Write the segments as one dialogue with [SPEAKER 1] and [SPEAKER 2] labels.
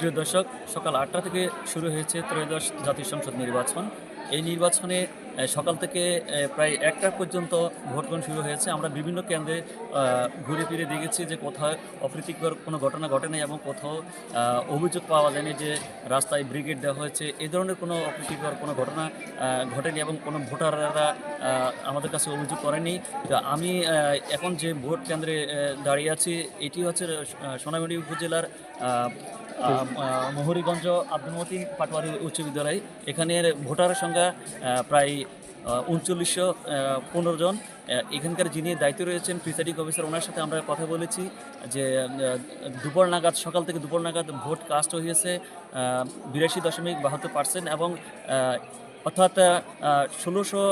[SPEAKER 1] প্রিয় দর্শক, সকাল ৮টা থেকে শুরু হয়েছে ত্রয়োদশ জাতীয় সংসদ নির্বাচন। এই নির্বাচনে সকাল থেকে প্রায় ১টা পর্যন্ত ভোট গ্রহণ শুরু হয়েছে। আমরা বিভিন্ন কেন্দ্রে ঘুরে ফিরে দেখেছি যে কোথাও অপ্রীতিকর কোনো ঘটনা ঘটে নাই এবং কোথাও অভিযোগ পাওয়া যায়নি যে রাস্তায় ব্রিগেড দেওয়া হয়েছে। এই ধরনের কোনো অপ্রীতিকর কোনো ঘটনা ঘটেনি এবং কোনো ভোটাররা আমাদের কাছে অভিযোগ করেনি। তো আমি এখন যে ভোট কেন্দ্রে দাঁড়িয়ে আছি, এটি হচ্ছে সোনামুড়ি উপজেলার মহুরীগঞ্জ আব্দুল মতিন পাটোয়ারি উচ্চ বিদ্যালয়। এখানের ভোটারের সংখ্যা প্রায় ৩৯১৫ জন। এখানকার যিনি দায়িত্বে রয়েছেন প্রিসাইডিং অফিসার, ওনার সাথে আমরা কথা বলেছি যে দুপুর নাগাদ, সকাল থেকে দুপুর নাগাদ ভোট কাস্ট হয়েছে ৮২.৭২% এবং অর্থাৎ ১৬০০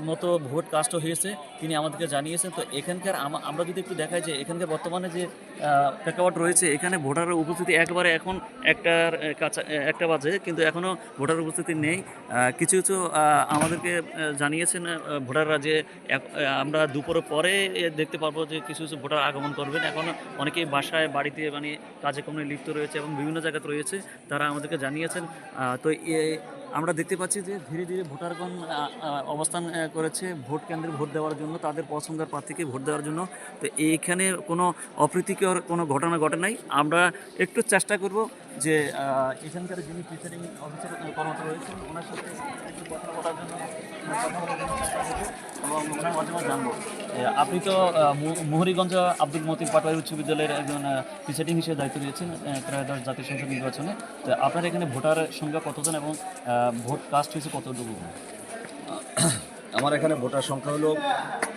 [SPEAKER 1] মতো ভোট কাস্ট হয়েছে তিনি আমাদেরকে জানিয়েছেন। তো এখানকার আমরা যদি একটু দেখাই যে এখানকার বর্তমানে যে প্রেক্ষাপট রয়েছে, এখানে ভোটারের উপস্থিতি একবারে এখন একটা বাজে, কিন্তু এখনও ভোটারের উপস্থিতি নেই। কিছু কিছু আমাদেরকে জানিয়েছেন ভোটাররা যে আমরা দুপুরের পরে দেখতে পারবো যে কিছু কিছু ভোটার আগমন করবেন। এখন অনেকেই বাসায় বাড়িতে মানে কাজে কর্মে লিপ্ত রয়েছে এবং বিভিন্ন জায়গাতে রয়েছে, তারা আমাদেরকে জানিয়েছেন। তো আমরা দেখতে পাচ্ছি যে ধীরে ধীরে ভোটারগণ অবস্থান করেছে ভোট কেন্দ্রে ভোট দেওয়ার জন্য, তাদের পছন্দের প্রার্থীকে ভোট দেওয়ার জন্য। তো এইখানে কোনো অপ্রীতিকর কোনো ঘটনা ঘটে নাই। আমরা একটু চেষ্টা করব যে এখানকার যিনি প্রিসাইডিং অফিসার কর্মরত রয়েছেন ওনার সাথে একটু কথা বলার জন্য চেষ্টা করব এবং ওনার মাধ্যমে জানবো। আপনি তো মহুরীগঞ্জ আব্দুল মতিন পাটোয়ারি উচ্চ বিদ্যালয়ের একজন প্রিসাইডিং হিসেবে দায়িত্ব রয়েছেন ত্রয়োদশ জাতীয় সংসদ নির্বাচনে। তো আপনার এখানে ভোটারের সংখ্যা কতজন এবং ভোট কাস্ট হয়েছে কতটুকু?
[SPEAKER 2] আমার এখানে ভোটার সংখ্যা হলো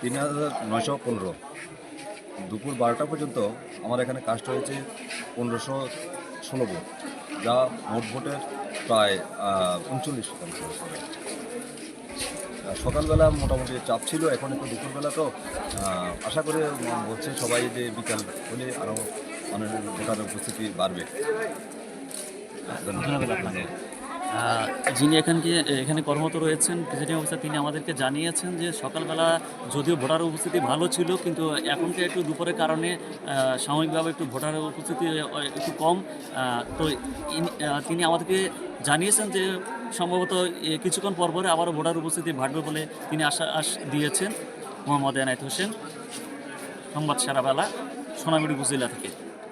[SPEAKER 2] ৩৯১৫। দুপুর ১২টা পর্যন্ত আমার এখানে কাস্ট হয়েছে ১৫১৬ ভোট, যা মোট ভোটের প্রায় ৩৯%। সকালবেলা মোটামুটি চাপ ছিল, এখন একটু দুপুরবেলা তো আশা করে বলছে সবাই যে বিকাল হলে আরও অনেক ভোটারের উপস্থিতি বাড়বে।
[SPEAKER 1] ধন্যবাদ আপনাকে। যিনি এখানে কর্মরত রয়েছেন প্রিসাইডিং অফিসার, তিনি আমাদেরকে জানিয়েছেন যে সকালবেলা যদিও ভোটারের উপস্থিতি ভালো ছিল, কিন্তু এখনকার একটু দুপুরের কারণে সাময়িকভাবে একটু ভোটারের উপস্থিতি একটু কম। তো তিনি আমাদেরকে জানিয়েছেন যে সম্ভবত কিছুক্ষণ পরে আবারও ভোটার উপস্থিতি বাড়বে বলে তিনি আশ্বাস দিয়েছেন। মোহাম্মদ এনায়েত হোসেন, সংবাদ সারাবেলা, সোনামুড়ি উপজেলা থেকে।